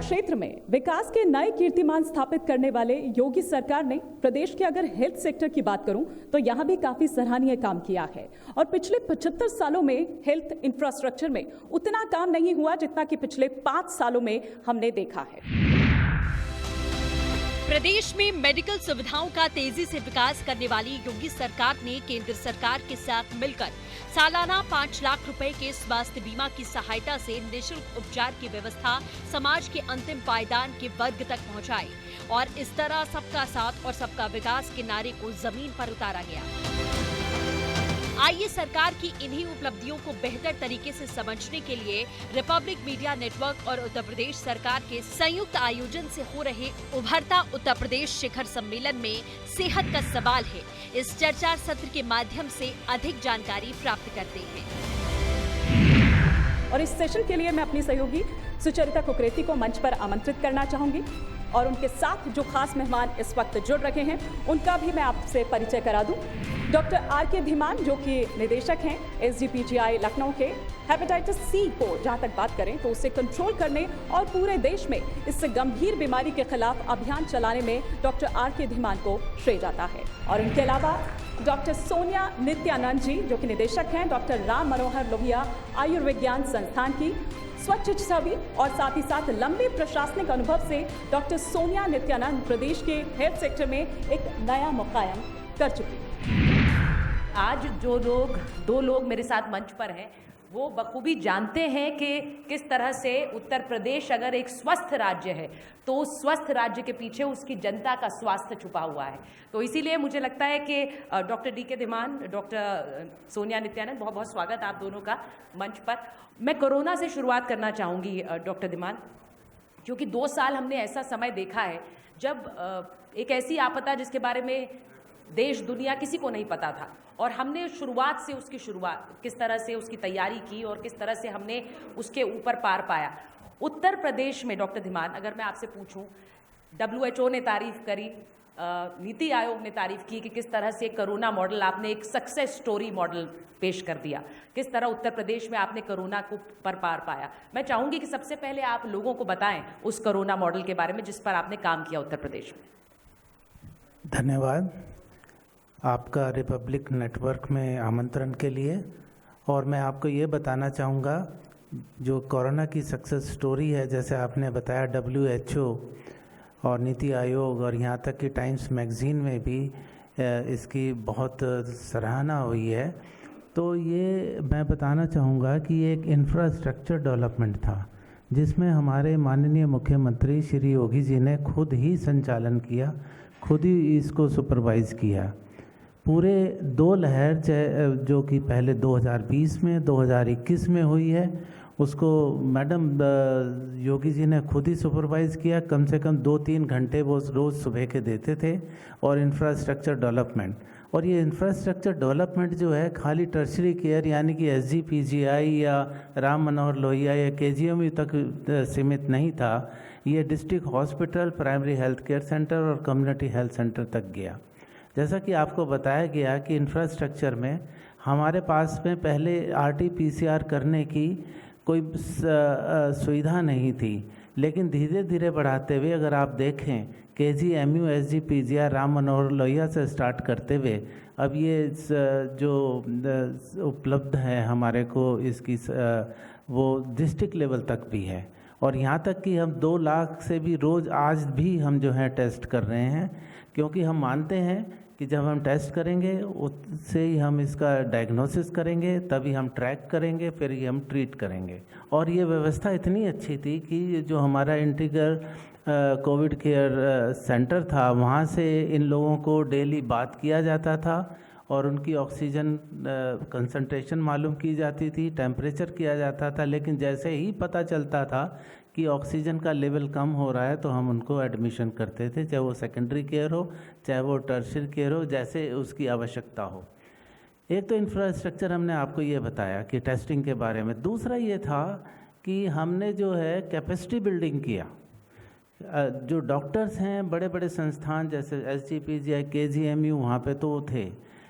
क्षेत्र में विकास के नए कीर्तिमान स्थापित करने वाले योगी सरकार ने प्रदेश के अगर हेल्थ सेक्टर की बात करूं तो यहां भी काफी सराहनीय काम किया है और पिछले 75 सालों में हेल्थ इंफ्रास्ट्रक्चर में उतना काम नहीं हुआ जितना कि पिछले 5 सालों में हमने देखा है। प्रदेश में मेडिकल सुविधाओं का तेजी से विकास करने वाली योगी सरकार ने केंद्र सरकार के साथ मिलकर सालाना 5 लाख रुपए के स्वास्थ्य बीमा की सहायता से निःशुल्क उपचार की व्यवस्था समाज के अंतिम पायदान के वर्ग तक पहुंचाई और इस तरह सबका साथ और सबका विकास के नारे को जमीन पर उतारा गया। आइए सरकार की इन्हीं उपलब्धियों को बेहतर तरीके से समझने के लिए रिपब्लिक मीडिया नेटवर्क और उत्तर प्रदेश सरकार के संयुक्त आयोजन से हो रहे उभरता उत्तर प्रदेश शिखर सम्मेलन में सेहत का सवाल है इस चर्चा सत्र के माध्यम से अधिक जानकारी प्राप्त करते हैं। और इस सेशन के लिए मैं अपनी सहयोगी सुचरिता कुकरेती को मंच पर आमंत्रित करना चाहूंगी और उनके साथ जो खास मेहमान इस वक्त जुड़ रहे हैं उनका भी मैं आपसे परिचय करा दूं। Doctor R K. धीमान जो कि निदेशक हैं SGPGI लखनऊ के। हेपेटाइटिस सी को जहां तक बात करें तो उसे कंट्रोल करने और पूरे देश में इस गंभीर बीमारी के खिलाफ अभियान चलाने में डॉक्टर आर.के. धीमान को श्रेय जाता है। और इनके अलावा डॉक्टर सोनिया नित्यानंद जी जो कि निदेशक हैं डॉक्टर राम मनोहर लोहिया आयुर्विज्ञान संस्थान की स्वच्छ छवि और साथ ही साथ लंबे प्रशासनिक अनुभव से डॉक्टर सोनिया नित्यानंद प्रदेश के हेल्थ सेक्टर में एक नया मुकाम कर चुकी हैं। आज जो दो लोग मेरे साथ मंच पर हैं वो बखूबी जानते हैं कि किस तरह से उत्तर प्रदेश अगर एक स्वस्थ राज्य है तो उस स्वस्थ राज्य के पीछे उसकी जनता का स्वास्थ्य छुपा हुआ है। तो इसीलिए मुझे लगता है कि doctor DK. Dhiman, doctor Sonia Nityanand, बहुत बहुत स्वागत आप दोनों का मंच पर। मैं कोरोना से शुरुआत करना चाहूँगी डॉक्टर धीमान, क्योंकि 2 साल हमने ऐसा समय देखा है जब एक ऐसी आपदा जिसके बारे में देश दुनिया किसी को नहीं पता था और हमने शुरुआत से उसकी किस तरह से उसकी तैयारी की और किस तरह से हमने उसके ऊपर पार पाया। उत्तर प्रदेश में डॉक्टर धीमान, अगर मैं आपसे पूछूं, WHO ने तारीफ करी, नीति आयोग ने तारीफ की कि किस तरह से कोरोना मॉडल आपने एक सक्सेस स्टोरी मॉडल पेश कर दिया, किस तरह उत्तर प्रदेश में आपने कोरोना को पर पार पाया। मैं चाहूंगी कि सबसे पहले आप लोगों को बताएं उस कोरोना मॉडल के बारे में जिस पर आपने काम किया उत्तर प्रदेश में। धन्यवाद आपका रिपब्लिक नेटवर्क में आमंत्रण के लिए। और मैं आपको ये बताना चाहूँगा जो कोरोना की सक्सेस स्टोरी है, जैसे आपने बताया WHO और नीति आयोग और यहाँ तक कि टाइम्स मैगज़ीन में भी इसकी बहुत सराहना हुई है। तो ये मैं बताना चाहूँगा कि ये एक इंफ्रास्ट्रक्चर डेवलपमेंट था जिसमें हमारे माननीय मुख्यमंत्री श्री योगी जी ने खुद ही संचालन किया, खुद ही इसको सुपरवाइज़ किया। पूरे 2 लहर जो कि पहले 2020 में 2021 में हुई है उसको मैडम योगी जी ने खुद ही सुपरवाइज़ किया। कम से कम 2-3 घंटे वो रोज़ सुबह के देते थे। और इंफ्रास्ट्रक्चर डेवलपमेंट, और ये इंफ्रास्ट्रक्चर डेवलपमेंट जो है खाली टर्शरी केयर यानी कि SGPGI या राम मनोहर लोहिया या KGMU तक सीमित नहीं था। ये district hospital, primary health care centre और कम्युनिटी हेल्थ सेंटर तक गया। जैसा कि आपको बताया गया कि इंफ्रास्ट्रक्चर में हमारे पास में पहले RT-PCR करने की कोई सुविधा नहीं थी, लेकिन धीरे धीरे बढ़ाते हुए अगर आप देखें KGMU SGPGI राम मनोहर लोहिया से स्टार्ट करते हुए अब ये जो उपलब्ध है हमारे को इसकी वो डिस्ट्रिक्ट लेवल तक भी है। और यहाँ तक कि हम 2 लाख से भी रोज़ आज भी हम जो है टेस्ट कर रहे हैं, क्योंकि हम मानते हैं कि जब हम टेस्ट करेंगे उससे ही हम इसका डायग्नोसिस करेंगे, तभी हम ट्रैक करेंगे, फिर ही हम ट्रीट करेंगे। और ये व्यवस्था इतनी अच्छी थी कि जो हमारा इंटीग्रल कोविड केयर सेंटर था वहाँ से इन लोगों को डेली बात किया जाता था और उनकी ऑक्सीजन कंसंट्रेशन मालूम की जाती थी, टेम्परेचर किया जाता था। लेकिन जैसे ही पता चलता था कि ऑक्सीजन का लेवल कम हो रहा है तो हम उनको एडमिशन करते थे, चाहे वो सेकेंडरी केयर हो चाहे वो टर्शियरी केयर हो, जैसे उसकी आवश्यकता हो। एक तो इंफ्रास्ट्रक्चर हमने आपको ये बताया कि टेस्टिंग के बारे में। दूसरा ये था कि हमने जो है कैपेसिटी बिल्डिंग किया। जो डॉक्टर्स हैं बड़े बड़े संस्थान जैसे SGPGI KGMU वहाँ पे तो थे,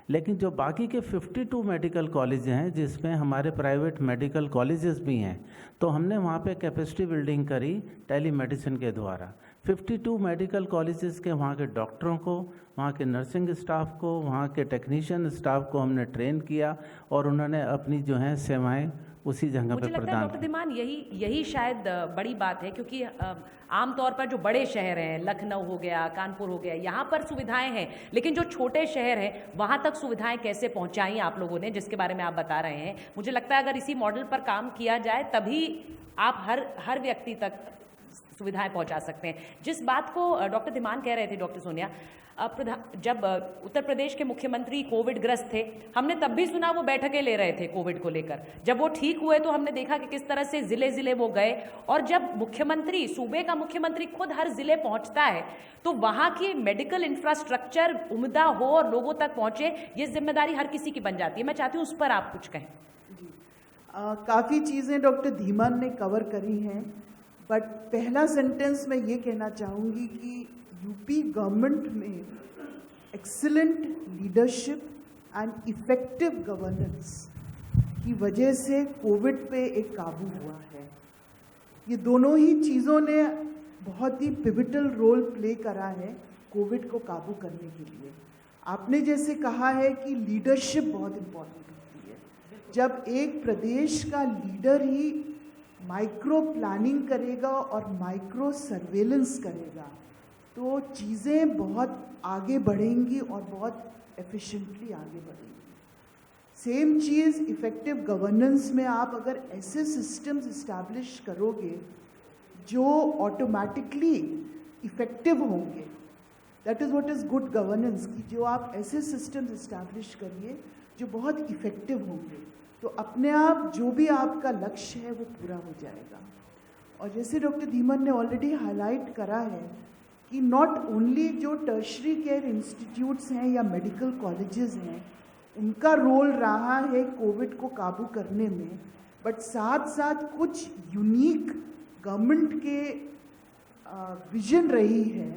लेकिन जो बाकी के 52 मेडिकल कॉलेज हैं जिसमें हमारे प्राइवेट मेडिकल कॉलेजेस भी हैं, तो हमने वहाँ पे कैपेसिटी बिल्डिंग करी टेलीमेडिसिन के द्वारा। 52 मेडिकल कॉलेजेस के वहाँ के डॉक्टरों को, वहाँ के नर्सिंग स्टाफ को, वहाँ के टेक्नीशियन स्टाफ को हमने ट्रेन किया और उन्होंने अपनी जो हैं सेवाएं उसी जगह पे मुझे लगता है प्रदान डॉक्टर धीमान यही शायद बड़ी बात है, क्योंकि आमतौर पर जो बड़े शहर हैं, लखनऊ हो गया, कानपुर हो गया, यहाँ पर सुविधाएं हैं, लेकिन जो छोटे शहर हैं वहाँ तक सुविधाएं कैसे पहुँचाई आप लोगों ने, जिसके बारे में आप बता रहे हैं। मुझे लगता है अगर इसी मॉडल पर काम किया जाए तभी आप हर व्यक्ति तक सुविधाएं पहुंचा सकते हैं। जिस बात को डॉक्टर धीमान कह रहे थे डॉक्टर सोनिया, जब उत्तर प्रदेश के मुख्यमंत्री कोविड ग्रस्त थे, हमने तब भी सुना वो बैठकें ले रहे थे कोविड को लेकर। जब वो ठीक हुए तो हमने देखा कि किस तरह से जिले जिले वो गए, और जब मुख्यमंत्री, सूबे का मुख्यमंत्री खुद हर जिले पहुंचता है तो वहां की मेडिकल इंफ्रास्ट्रक्चर उम्दा हो और लोगों तक पहुंचे, ये जिम्मेदारी हर किसी की बन जाती है। मैं चाहती हूँ उस पर आप कुछ कहें। काफ़ी चीज़ें डॉक्टर धीमान ने कवर करी हैं, बट पहला सेंटेंस मैं ये कहना चाहूँगी कि यूपी गवर्नमेंट में excellent leadership and effective governance की वजह से कोविड पे एक काबू हुआ है। ये दोनों ही चीज़ों ने बहुत ही पिविटल रोल प्ले करा है कोविड को काबू करने के लिए। आपने जैसे कहा है कि लीडरशिप बहुत इम्पोर्टेंट होती है। जब एक प्रदेश का लीडर ही माइक्रो प्लानिंग करेगा और माइक्रो सर्वेलेंस करेगा तो चीज़ें बहुत आगे बढ़ेंगी और बहुत एफिशिएंटली आगे बढ़ेंगी। सेम चीज़ इफ़ेक्टिव गवर्नेंस में आप अगर ऐसे सिस्टम्स इस्टेब्लिश करोगे जो ऑटोमेटिकली इफ़ेक्टिव होंगे, that is what is good governance, कि जो आप ऐसे सिस्टम्स इस्टेब्लिश करिए जो बहुत इफ़ेक्टिव होंगे, तो अपने आप जो भी आपका लक्ष्य है वो पूरा हो जाएगा। और जैसे डॉक्टर धीमान ने ऑलरेडी हाईलाइट करा है कि नॉट ओनली जो टर्शरी केयर इंस्टीट्यूट्स हैं या मेडिकल कॉलेजेस हैं उनका रोल रहा है कोविड को काबू करने में, बट साथ साथ कुछ यूनिक गवर्नमेंट के विजन रही है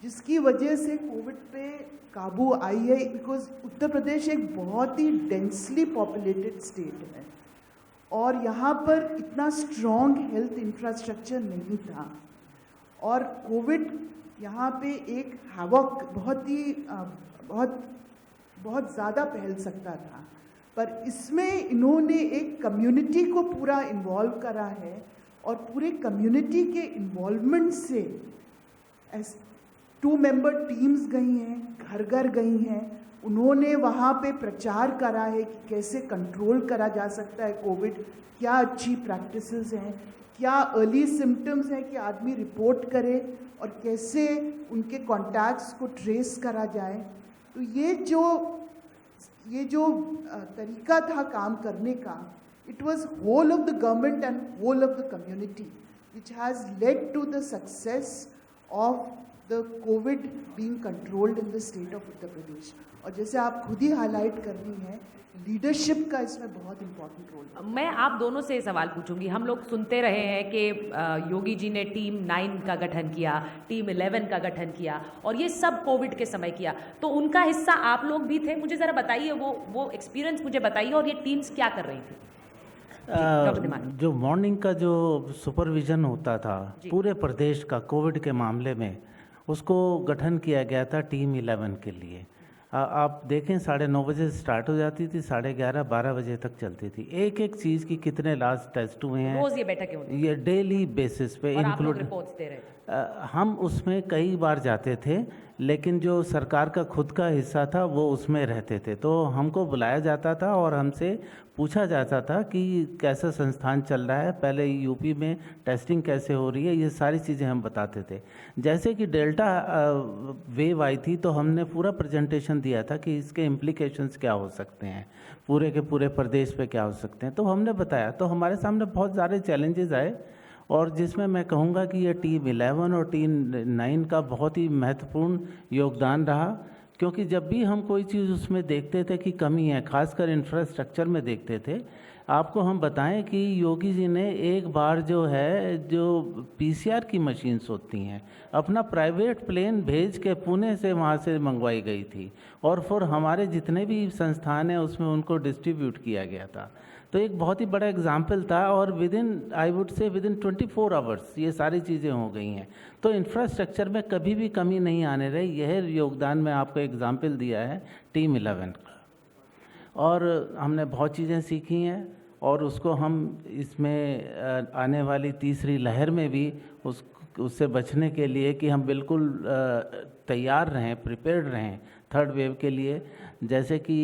जिसकी वजह से कोविड पे काबू आई है। बिकॉज उत्तर प्रदेश एक बहुत ही डेंसली पॉपुलेटेड स्टेट है और यहाँ पर इतना स्ट्रॉन्ग हेल्थ इंफ्रास्ट्रक्चर नहीं था, और कोविड यहाँ पे एक हैवॉक बहुत ज़्यादा फैल सकता था, पर इसमें इन्होंने एक कम्युनिटी को पूरा इन्वॉल्व करा है और पूरे कम्युनिटी के इन्वॉल्वमेंट से 2 मेंबर टीम्स गई हैं, घर घर गई हैं, उन्होंने वहाँ पे प्रचार करा है कि कैसे कंट्रोल करा जा सकता है कोविड, क्या अच्छी प्रैक्टिसेस हैं, क्या अर्ली सिम्टम्स हैं कि आदमी रिपोर्ट करे और कैसे उनके कॉन्टैक्ट्स को ट्रेस करा जाए। तो ये जो तरीका था काम करने का, it was whole of the government and whole of the community which has led to the success of the COVID being controlled in the state of Uttar Pradesh. और जैसे आप खुद ही हाईलाइट कर रही हैं, लीडरशिप का इसमें बहुत इंपॉर्टेंट रोल है। मैं आप दोनों से सवाल पूछूंगी। हम लोग सुनते रहे हैं कि योगी जी ने टीम 9 का गठन किया, टीम 11 का गठन किया, और ये सब कोविड के समय किया, तो उनका हिस्सा आप लोग भी थे। मुझे ज़रा बताइए वो एक्सपीरियंस मुझे बताइए, और ये टीम्स क्या कर रही थी? जो मॉर्निंग का जो सुपरविजन होता था पूरे प्रदेश का कोविड के मामले में, उसको गठन किया गया था टीम 11 के लिए। आप देखें 9:30 बजे स्टार्ट हो जाती थी, 11:30-12 बजे तक चलती थी। एक एक चीज़ की कितने लास्ट टेस्ट हुए हैं, रोज ये बैठकें होती थी, ये डेली बेसिस पे इंक्लूड रिपोर्ट्स दे रहे थे। हम उसमें कई बार जाते थे, लेकिन जो सरकार का खुद का हिस्सा था वो उसमें रहते थे, तो हमको बुलाया जाता था और हमसे पूछा जाता था कि कैसा संस्थान चल रहा है, पहले यूपी में टेस्टिंग कैसे हो रही है, ये सारी चीज़ें हम बताते थे। जैसे कि डेल्टा वेव आई थी तो हमने पूरा प्रेजेंटेशन दिया था कि इसके इम्प्लीकेशंस क्या हो सकते हैं, पूरे के पूरे प्रदेश पे क्या हो सकते हैं, तो हमने बताया। तो हमारे सामने बहुत सारे चैलेंजेस आए, और जिसमें मैं कहूँगा कि ये टीम 11 और टीम 9 का बहुत ही महत्वपूर्ण योगदान रहा, क्योंकि जब भी हम कोई चीज़ उसमें देखते थे कि कमी है, खासकर इंफ्रास्ट्रक्चर में देखते थे, आपको हम बताएं कि योगी जी ने एक बार जो है जो पीसीआर की मशीन्स होती हैं अपना प्राइवेट प्लेन भेज के पुणे से वहाँ से मंगवाई गई थी और फिर हमारे जितने भी संस्थान हैं उसमें उनको डिस्ट्रीब्यूट किया गया था। तो एक बहुत ही बड़ा एग्जाम्पल था और I would say within 24 hours ये सारी चीज़ें हो गई हैं। तो इंफ्रास्ट्रक्चर में कभी भी कमी नहीं आने रही। यह योगदान मैं आपको एग्जाम्पल दिया है टीम 11 का, और हमने बहुत चीज़ें सीखी हैं और उसको हम इसमें आने वाली तीसरी लहर में भी उससे बचने के लिए कि हम बिल्कुल तैयार रहें, प्रिपेयर्ड रहें थर्ड वेव के लिए। जैसे कि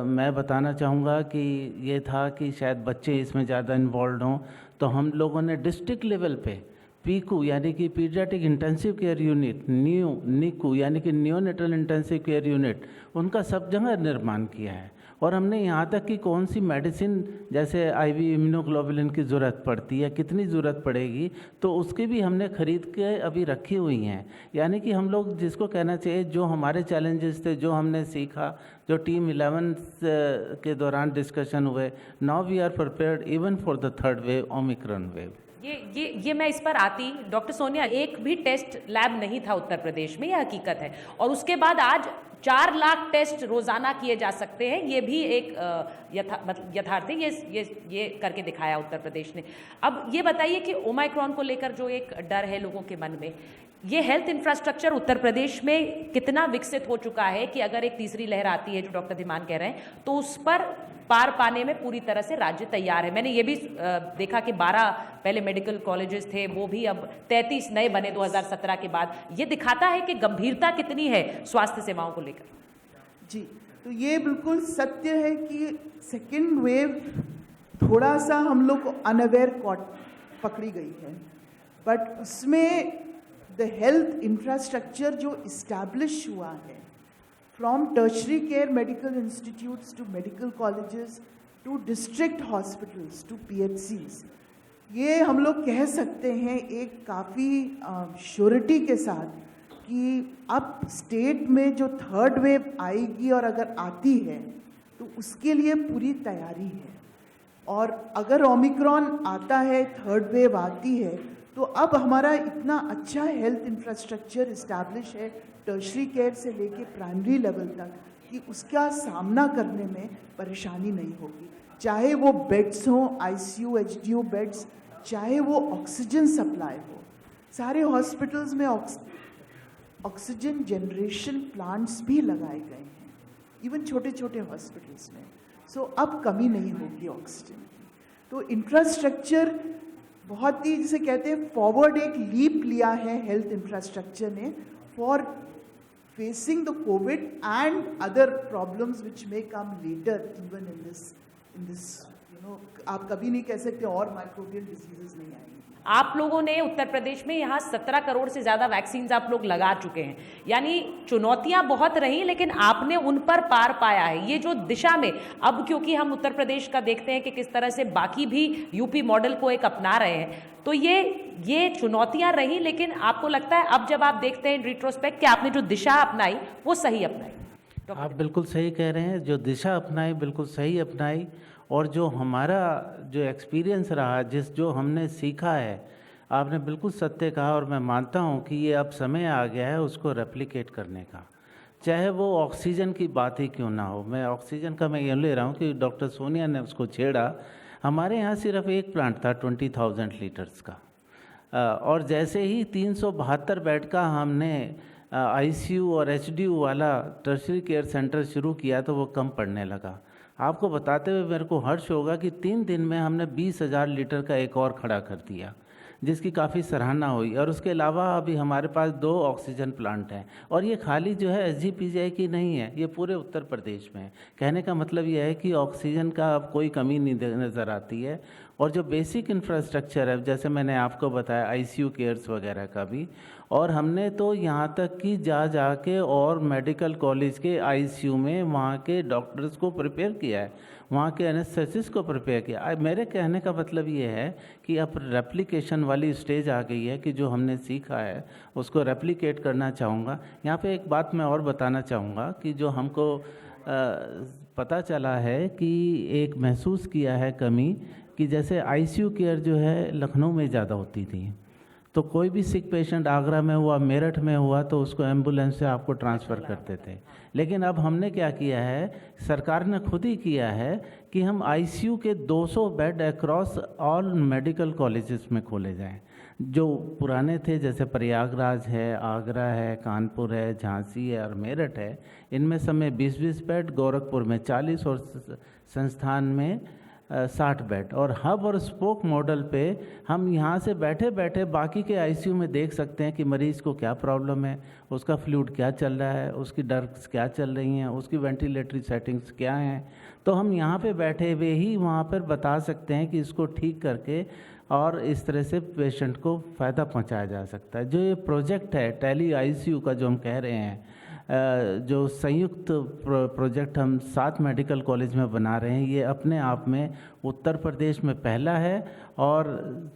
मैं बताना चाहूँगा कि ये था कि शायद बच्चे इसमें ज़्यादा इन्वॉल्व हों, तो हम लोगों ने डिस्ट्रिक्ट लेवल पे पीकू यानी कि paediatric intensive care unit, Neeku यानी कि नियोनेटल इंटेंसिव केयर यूनिट, उनका सब जगह निर्माण किया है। और हमने यहाँ तक कि कौन सी मेडिसिन जैसे आईवी इम्यूनोग्लोबुलिन की ज़रूरत पड़ती है, कितनी ज़रूरत पड़ेगी, तो उसकी भी हमने ख़रीद के अभी रखी हुई हैं। यानी कि हम लोग जिसको कहना चाहिए जो हमारे चैलेंजेस थे, जो हमने सीखा, जो टीम 11 के दौरान डिस्कशन हुए, now we are prepared even for the third wave, Omicron wave. ये मैं इस पर आती। डॉक्टर सोनिया, एक भी टेस्ट लैब नहीं था उत्तर प्रदेश में, यह हकीकत है, और उसके बाद आज 4 लाख टेस्ट रोजाना किए जा सकते हैं। ये भी एक यथार्थ है। ये करके दिखाया उत्तर प्रदेश ने। अब ये बताइए कि ओमाइक्रॉन को लेकर जो एक डर है लोगों के मन में, ये हेल्थ इंफ्रास्ट्रक्चर उत्तर प्रदेश में कितना विकसित हो चुका है कि अगर एक तीसरी लहर आती है, जो डॉक्टर धीमान कह रहे हैं, तो उस पर पार पाने में पूरी तरह से राज्य तैयार है। मैंने ये भी देखा कि 12 पहले मेडिकल कॉलेजेस थे, वो भी अब 33 नए बने 2017 के बाद। ये दिखाता है कि गंभीरता कितनी है स्वास्थ्य सेवाओं को लेकर। जी, तो ये बिल्कुल सत्य है कि सेकेंड वेव थोड़ा सा हम लोग को अनअवेयर पकड़ी गई है, बट उसमें द हेल्थ इंफ्रास्ट्रक्चर जो इस्टेब्लिश हुआ है, from tertiary care medical institutes to medical colleges to district hospitals to PHCs, ये हम लोग कह सकते हैं एक काफ़ी श्योरिटी के साथ कि अब स्टेट में जो थर्ड वेव आएगी और अगर आती है तो उसके लिए पूरी तैयारी है। और अगर ओमिक्रॉन आता है, थर्ड वेव आती है, तो अब हमारा इतना अच्छा हेल्थ इंफ्रास्ट्रक्चर इस्टेब्लिश है टर्शरी केयर से लेके प्राइमरी लेवल तक कि उसका सामना करने में परेशानी नहीं होगी। चाहे वो बेड्स हों, ICU HDU बेड्स, चाहे वो ऑक्सीजन सप्लाई हो। सारे हॉस्पिटल्स में ऑक्सीजन जनरेशन प्लांट्स भी लगाए गए हैं, इवन छोटे छोटे हॉस्पिटल्स में। सो अब कमी नहीं होगी ऑक्सीजन की। तो इंफ्रास्ट्रक्चर बहुत ही, जिसे कहते हैं, फॉरवर्ड एक लीप लिया है हेल्थ इंफ्रास्ट्रक्चर ने for facing the Covid and other problems which may come later even in this आप कभी नहीं कह सकते और माइक्रोबियल डिजीजेस नहीं आएंगी। आप लोगों ने उत्तर प्रदेश में यहाँ 17 करोड़ से ज़्यादा वैक्सीन आप लोग लगा चुके हैं, यानी चुनौतियाँ बहुत रही लेकिन आपने उन पर पार पाया है। ये जो दिशा में अब, क्योंकि हम उत्तर प्रदेश का देखते हैं कि किस तरह से बाकी भी यूपी मॉडल को एक अपना रहे हैं, तो ये चुनौतियाँ रही, लेकिन आपको लगता है अब जब आप देखते हैं रिट्रोस्पेक्ट कि आपने जो दिशा अपनाई वो सही अपनाई? आप बिल्कुल सही कह रहे हैं, जो दिशा अपनाई बिल्कुल सही अपनाई, और जो हमारा जो एक्सपीरियंस रहा, जो हमने सीखा है, आपने बिल्कुल सत्य कहा। और मैं मानता हूँ कि ये अब समय आ गया है उसको रेप्लिकेट करने का, चाहे वो ऑक्सीजन की बात ही क्यों ना हो। मैं ऑक्सीजन का ये ले रहा हूँ कि डॉक्टर सोनिया ने उसको छेड़ा। हमारे यहाँ सिर्फ एक प्लांट था 20,000 लीटर्स का, और जैसे ही 372 बेड का हमने ICU और HDU वाला टर्शरी केयर सेंटर शुरू किया तो वो कम पड़ने लगा। आपको बताते हुए मेरे को हर्ष होगा कि 3 दिन में हमने 20,000 लीटर का एक और खड़ा कर दिया, जिसकी काफ़ी सराहना हुई। और उसके अलावा अभी हमारे पास 2 ऑक्सीजन प्लांट हैं, और ये खाली जो है SGPCI की नहीं है, ये पूरे उत्तर प्रदेश में है। कहने का मतलब ये है कि ऑक्सीजन का अब कोई कमी नहीं नज़र आती है। और जो बेसिक इंफ्रास्ट्रक्चर है, जैसे मैंने आपको बताया ICU केयर्स वगैरह का भी, और हमने तो यहाँ तक कि जा के और मेडिकल कॉलेज के ICU में वहाँ के डॉक्टर्स को प्रिपेयर किया है, वहाँ के एनेस्थेसिस्ट को प्रिपेयर किया। मेरे कहने का मतलब ये है कि अब रेप्लिकेशन वाली स्टेज आ गई है कि जो हमने सीखा है उसको रेप्लिकेट करना चाहूँगा। यहाँ पे एक बात मैं और बताना चाहूँगा कि जो हमको पता चला है कि एक महसूस किया है कमी कि जैसे आईसीयू केयर जो है लखनऊ में ज़्यादा होती थी, तो कोई भी सिक पेशेंट आगरा में हुआ, मेरठ में हुआ, तो उसको एम्बुलेंस से आपको ट्रांसफ़र करते थे। लेकिन अब हमने क्या किया है, सरकार ने खुद ही किया है कि हम आईसीयू के 200 bed across all medical colleges में खोले जाएं। जो पुराने थे जैसे प्रयागराज है, आगरा है, कानपुर है, झांसी है और मेरठ है, इनमें समय 20-20 बेड, गोरखपुर में 40 और संस्थान में 60 बेड। और हब और स्पोक मॉडल पे हम यहाँ से बैठे बैठे बाकी के आईसीयू में देख सकते हैं कि मरीज़ को क्या प्रॉब्लम है, उसका फ्लूइड क्या चल रहा है, उसकी ड्रग्स क्या चल रही हैं, उसकी वेंटिलेटरी सेटिंग्स क्या हैं। तो हम यहाँ पे बैठे हुए ही वहाँ पर बता सकते हैं कि इसको ठीक करके और इस तरह से पेशेंट को फ़ायदा पहुँचाया जा सकता है। जो ये प्रोजेक्ट है टेली आईसीयू का जो हम कह रहे हैं, जो संयुक्त प्रोजेक्ट हम 7 मेडिकल कॉलेज में बना रहे हैं, ये अपने आप में उत्तर प्रदेश में पहला है और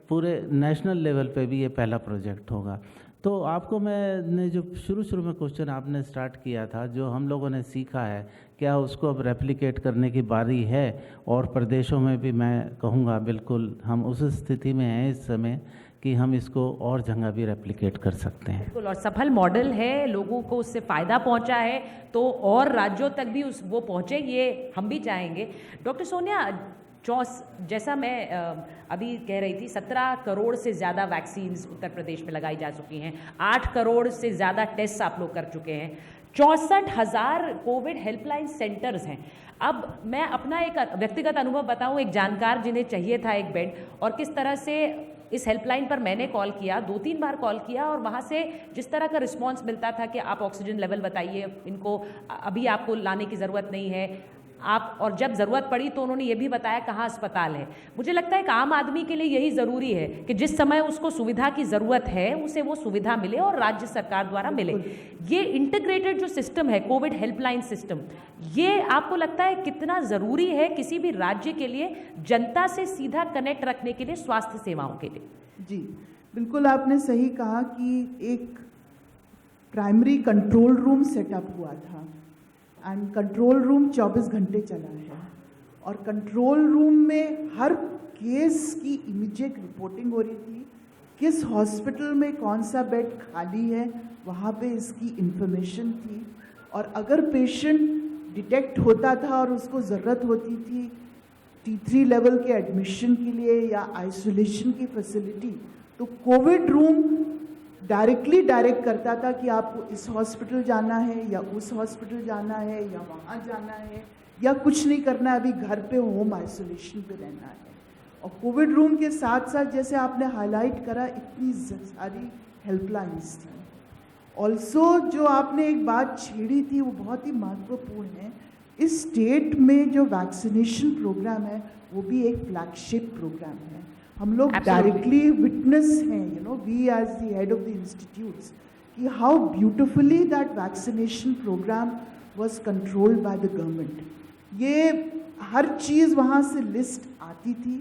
पूरे नेशनल लेवल पे भी ये पहला प्रोजेक्ट होगा। तो आपको मैंने जो शुरू में क्वेश्चन आपने स्टार्ट किया था, जो हम लोगों ने सीखा है, क्या उसको अब रेप्लिकेट करने की बारी है? और प्रदेशों में भी मैं कहूँगा बिल्कुल हम उस स्थिति में हैं इस समय कि हम इसको और जगह भी रेप्लिकेट कर सकते हैं। बिल्कुल, और सफल मॉडल है, लोगों को उससे फ़ायदा पहुंचा है, तो और राज्यों तक भी वो पहुंचे, ये हम भी चाहेंगे। डॉक्टर सोनिया, जैसा मैं अभी कह रही थी, 17 करोड़ से ज़्यादा वैक्सीन्स उत्तर प्रदेश में लगाई जा चुकी हैं, 8 करोड़ से ज़्यादा टेस्ट आप लोग कर चुके हैं, 64,000 कोविड हेल्पलाइन सेंटर्स हैं। अब मैं अपना एक व्यक्तिगत अनुभव बताऊं, एक जानकार जिन्हें चाहिए था एक बेड, और किस तरह से इस हेल्पलाइन पर मैंने कॉल किया, 2-3 बार कॉल किया, और वहाँ से जिस तरह का रिस्पांस मिलता था कि आप ऑक्सीजन लेवल बताइए, इनको अभी आपको लाने की ज़रूरत नहीं है आप, और जब ज़रूरत पड़ी तो उन्होंने ये भी बताया कहाँ अस्पताल है। मुझे लगता है कि आम आदमी के लिए यही ज़रूरी है कि जिस समय उसको सुविधा की ज़रूरत है उसे वो सुविधा मिले और राज्य सरकार द्वारा मिले। ये इंटीग्रेटेड जो सिस्टम है, कोविड हेल्पलाइन सिस्टम, ये आपको लगता है कितना ज़रूरी है किसी भी राज्य के लिए जनता से सीधा कनेक्ट रखने के लिए, स्वास्थ्य सेवाओं के लिए? जी बिल्कुल, आपने सही कहा कि एक प्राइमरी कंट्रोल रूम सेटअप हुआ था एंड कंट्रोल रूम 24 घंटे चला है, और कंट्रोल रूम में हर केस की इमीडिएट रिपोर्टिंग हो रही थी, किस हॉस्पिटल में कौन सा बेड खाली है वहाँ पे इसकी इंफॉर्मेशन थी, और अगर पेशेंट डिटेक्ट होता था और उसको ज़रूरत होती थी T3 लेवल के एडमिशन के लिए या आइसोलेशन की फैसिलिटी, तो कोविड रूम डायरेक्ट करता था कि आपको इस हॉस्पिटल जाना है या उस हॉस्पिटल जाना है या वहाँ जाना है या कुछ नहीं करना है, अभी घर पे होम आइसोलेशन पे रहना है। और कोविड रूम के साथ साथ जैसे आपने हाईलाइट करा, इतनी सारी हेल्पलाइंस थी। ऑल्सो जो आपने एक बात छेड़ी थी वो बहुत ही महत्वपूर्ण है, इस स्टेट में जो वैक्सीनेशन प्रोग्राम है वो भी एक फ्लैगशिप प्रोग्राम है। हम लोग डायरेक्टली विटनेस हैं, you know, we as the head of the institutes, कि how beautifully that vaccination programme was controlled by the government. ये हर चीज़ वहाँ से लिस्ट आती थी,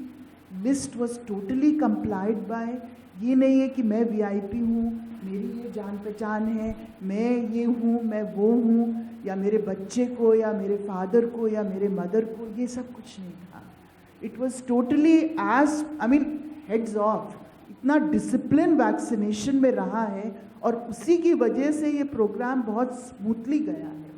list was totally complied by. ये नहीं है कि मैं वीआईपी हूँ, मेरी ये जान पहचान है, मैं ये हूँ, मैं वो हूँ, या मेरे बच्चे को या मेरे फादर को या मेरे मदर को, ये सब कुछ नहीं था। It was totally heads of. इतना डिसिप्लिन वैक्सीनेशन में रहा है और उसी की वजह से ये प्रोग्राम बहुत स्मूथली गया है।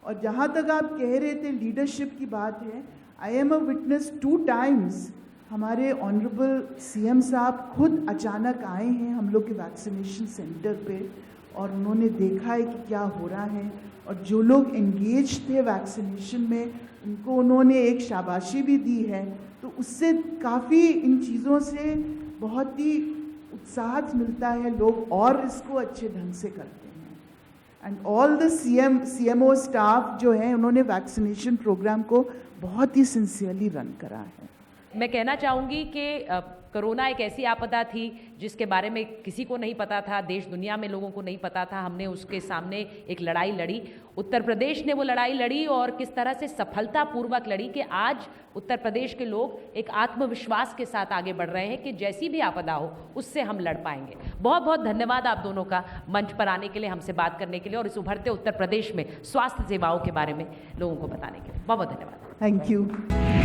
और जहाँ तक आप कह रहे थे लीडरशिप की बात है, I am a witness 2 times हमारे ऑनरेबल सीएम साहब खुद अचानक आए हैं हम लोग के वैक्सीनेशन सेंटर पे, और उन्होंने देखा है कि क्या हो रहा है, और जो लोग एंगेज थे वैक्सीनेशन में उनको उन्होंने एक शाबाशी भी दी है। तो उससे काफ़ी इन चीज़ों से बहुत ही उत्साह मिलता है, लोग और इसको अच्छे ढंग से करते हैं। And all the CMO staff जो है उन्होंने वैक्सीनेशन प्रोग्राम को बहुत ही सिंसियरली रन करा है। मैं कहना चाहूँगी कि कोरोना एक ऐसी आपदा थी जिसके बारे में किसी को नहीं पता था, देश दुनिया में लोगों को नहीं पता था। हमने उसके सामने एक लड़ाई लड़ी, उत्तर प्रदेश ने वो लड़ाई लड़ी और किस तरह से सफलतापूर्वक लड़ी कि आज उत्तर प्रदेश के लोग एक आत्मविश्वास के साथ आगे बढ़ रहे हैं कि जैसी भी आपदा हो उससे हम लड़ पाएंगे। बहुत बहुत धन्यवाद आप दोनों का मंच पर आने के लिए, हमसे बात करने के लिए और इस उभरते उत्तर प्रदेश में स्वास्थ्य सेवाओं के बारे में लोगों को बताने के लिए। बहुत बहुत धन्यवाद। Thank you.